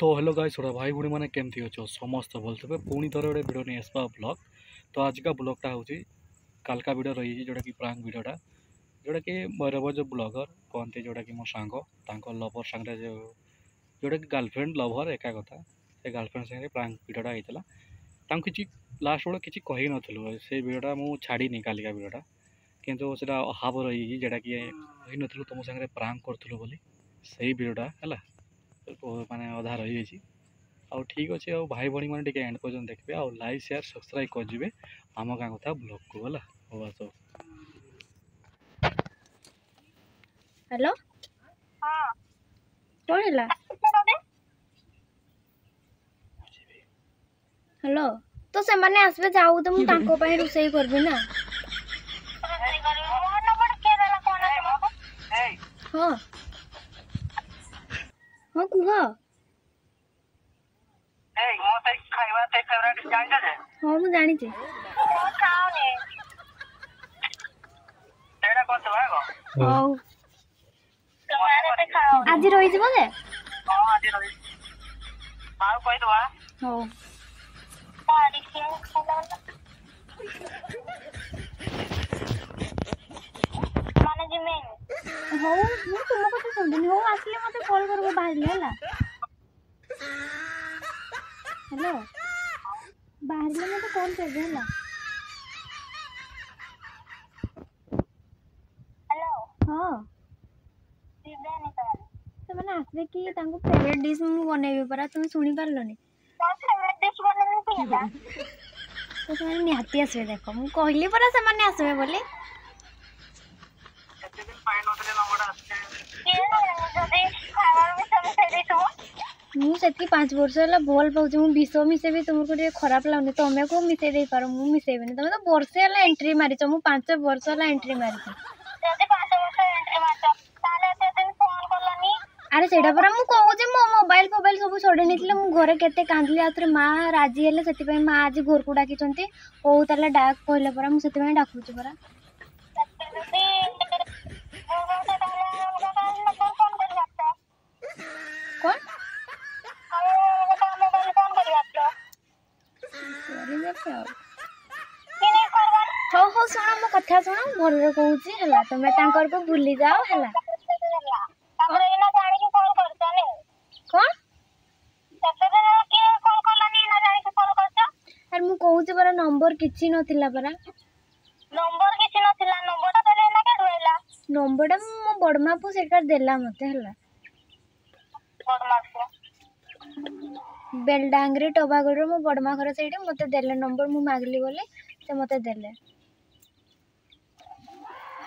तो hello guys छोड़ा भाई भाई मैंने केमती अच्छो समस्त बोलते पुणी थोड़े गोटे भिडियो नहीं आसपा ब्लॉग। तो आज का ब्लॉगटा हूँ कालका भिडियो रही जोटा कि प्रांक भिडियोटा जोटा कि मयूरभंज जो ब्लॉगर कहते जोटा कि मो सांग लवर सांगे जोटा कि गर्लफ्रेंड लवर एका कथा से गर्लफ्रेंड सागे प्रांक भिडियोटा होता किसी लास्ट बेल किसी कही नु से भिडियोटा मुझे छाड़ी कालिका भिडियोटा किंतु से हाव रही जोटा कि कही नु तुम सागे प्रांक करूँ बोली से भिडियोटा है माने अधा रही आउ ठीक अच्छे आउ भाई भाई मैंने एंड पर्यटन देखिए आउ लाइक शेयर सब्सक्राइब कर आम गाँ कथा ब्लॉग को है हो आस। हेलो कौन है हेलो तो से माने आसबे जाऊ तो मु तांको पई रुसई करबी ना। हां हां कुह हाँ मु जानी छे आज रही जे हो हो मु तुम कथा सुनदिनी हो आसले मते कॉल करबो बाहर होला। हेलो बाहर ले मते कॉल कर दे होला। हेलो हां से माने आसबे कि तांको फेवरेट डिश मु बनेबे परा तुम सुनी पारलोनी फेवरेट डिश बनेबे पिला तो से माने निहाती आसबे देखो मु कहली परा से माने आसबे बोली मुझे 5 वर्ष है भल पाऊँ मु विष मिसेबी तुमको खराब लगुनि तुम्हें को मिसे दे पार मु मिसेबी तुम तो वर्षे है एंट्री मारिच मु 5 वर्ष है एंट्री मारिच अरे से मु कहूँ मो मोबाइल फोबाइल सब छड़े नहीं मु घरे केते कांदली आउे माँ राजी हेले से माँ आज घर को डाकी हूँ ताले डाक कहले परा मुझे डाकुची परा कौन हो हो शुण मो कथा शुण भल कहूँ तुम्हें को भूली जाओ है कौन अरे मु कहूँ परा नंबर किछि नथिला परा नंबरटा मो बड़मा पु सेटा देला मते हला बेलडांगरी टबागुड़ मो बड़मा घर से मते देले नंबर मु मागली बोले से मते देले।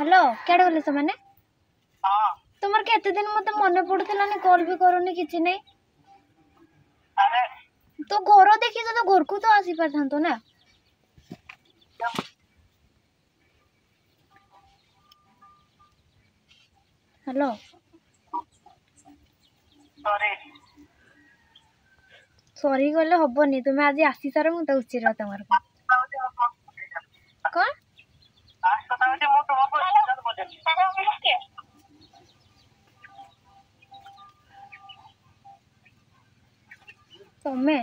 हेलो केडे बोले से माने तुमर केते दिन मते मने पड़तला ने कॉल भी करूनी किछि नै तो घर देखि तो घर को तो आसी परथांतो ना। हेलो सॉरी कहले हबनी तुम्हें आज आसी सार मु तो उचिर तमर कौन तमे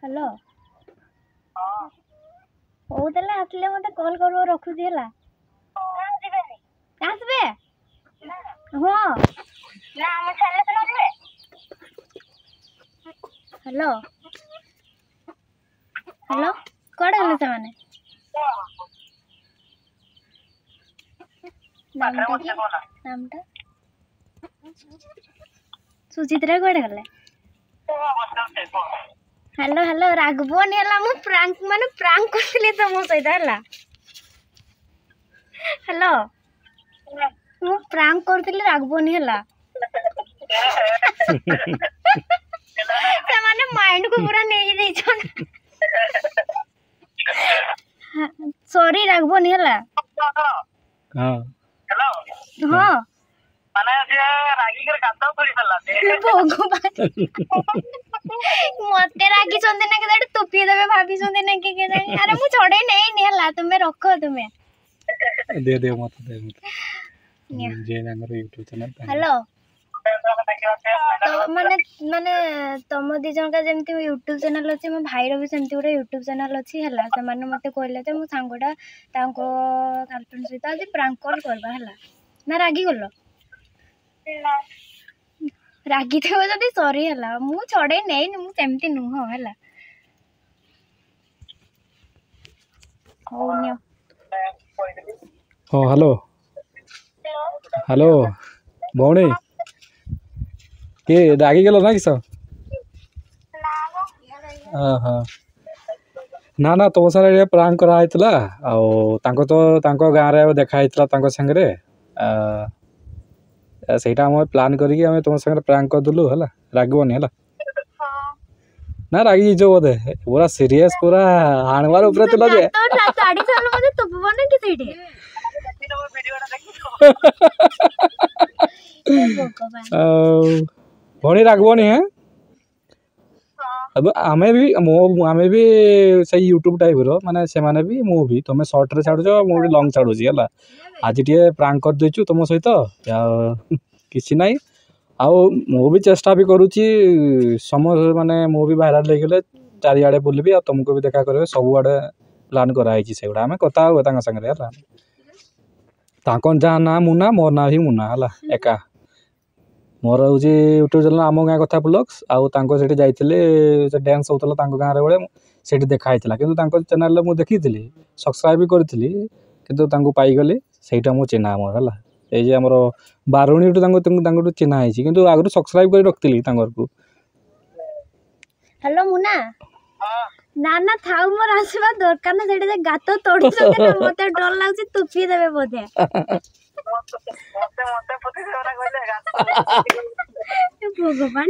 हेलो हो तले आसले मते कॉल करबो रखुजी हला आसबे हां ना हम छाले से नदिबे। हेलो हेलो कोड गले से माने नामटा सुचित्रा कोड गले हेलो हेलो रागबोनी हला मु प्रांक माने प्रांक करले तो मो सहित हला हेलो मु प्रांक करथिले रागबोनी हला से माने माइंड को पूरा नेई देई छन सॉरी रागबोनी हला हां हेलो हां माने से रागी कर गाता थोड़ी सला दे भगवान मते रागी चंदे ना के टोपी देबे भाभी चंदे ना के जानी अरे मु छोड़े नहीं हला तुम्हें रखो तुम्हें दे दे मत दे मत जे हमर YouTube चैनल हेलो तो माने माने तुम दी जन का जेमती यूट्यूब चैनल अच्छी मो भाईर भी सेमती गोटे यूट्यूब चैनल अच्छी है से मत कहले जे मो सांगटा गर्लफ्रेंड सहित आज प्रांक कॉल करवा है ना रागी गल रागी थे जदि सॉरी है मु छड़े नहीं मुझे नुह है हाँ हेलो हेलो भौणी के रागी गल ना किस ना ना तुम सारे प्रांक कराई तो गाँव में देखाई सांगे सेटा आम प्लान करके तुम सागर प्रांक करदेलु है रागबनी है ना रागी जो बोधे पूरा सीरियस पूरा हाणवार ऊपर तुला जे भौणी रागबनी है अब आमे भी सही यूट्यूब टाइप रो माने से माने भी मु भी तुम शॉर्ट रे छाडुछ मु भी लॉन्ग छाडुची हला आज टे प्रांक कर देछु तुम सहित किसी नाई आउ मु भी चेष्टा भी करूची सम माने मु भी वायरल ले गेले चारि आडे बुलबी आ तुमको भी देखा करबे सब आडे प्लान करा हिची सेगुडा हमें कथा हो तांग संगे हला तांकन जा ना मुना मोर ना भी मुना हला एका मोर हूँ यूट्यूब चैनल आम गाँ कथा ब्लॉग्स आउ से जाइए डांस होता गाँव रे से देखाई कि चैनल मुझे देखी सब्सक्राइब भी करी कि पाईगली सहीटा मो चिन्हा मोर है ये आम बारुणी चिन्हा है कि आगु सब्सक्राइब कर रखी को हेलो मुना ना ना थाउ मोर आसवा दरकार ना सेठी गात तोड़ मते डर लागछि तुपी देबे बोधे भगवान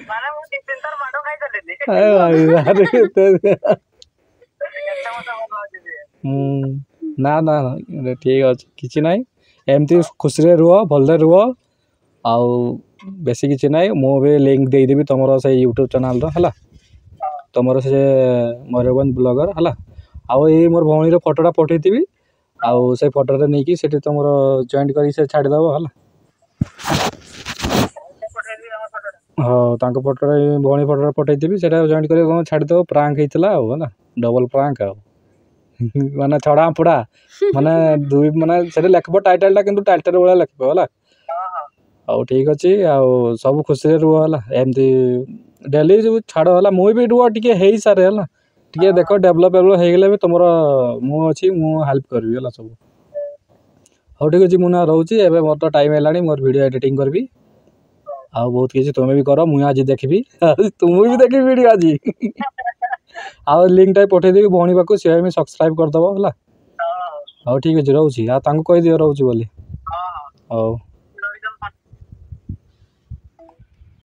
माने मु चिंतार माडो खाइ चलेनी ना ना ठीक अच्छे किसी ना एमती खुशी रे रुह भले रुह आउ बेसी किसी ना मुझे लिंक देदेवी तुम से यूट्यूब चैनल है तुम से मयूरभंज ब्लॉगर है आउ ये मोर भौणी फोटोटा पठेथी आउ से फोटो नहीं कि तुम जॉइंट कर छाड़देव है हाँ फोटो भौणी फोटो पठेथी से जॉइंट कर छाड़देव प्रांक होता है डबल प्रांक माने छड़ा फुड़ा माने दुई माने से लिखब टाइटलटा कि टाइटल भाया लिखब है आउ ठीक अच्छे आउ सब खुशी रुह है एमती डेली जो छाड़ है मुझे भी रुह टे हो सारे है टे देख डेभलप हो गले तुम मुझे हेल्प करी है सब हाँ ठीक अच्छे मुझे रोचे एवं मोर तो टाइम है मोर वीडियो एडिटिंग करी आ बहुत किसी तुम्हें भी कर मुझे आज देखी तुम भी देखी वीडियो आज आउ लिंक टाइप पठेदेवी भौणी पाक सी भी सब्सक्राइब करदेव है हाँ ठीक अच्छे रोचे कहीदि रोचे बोली हाँ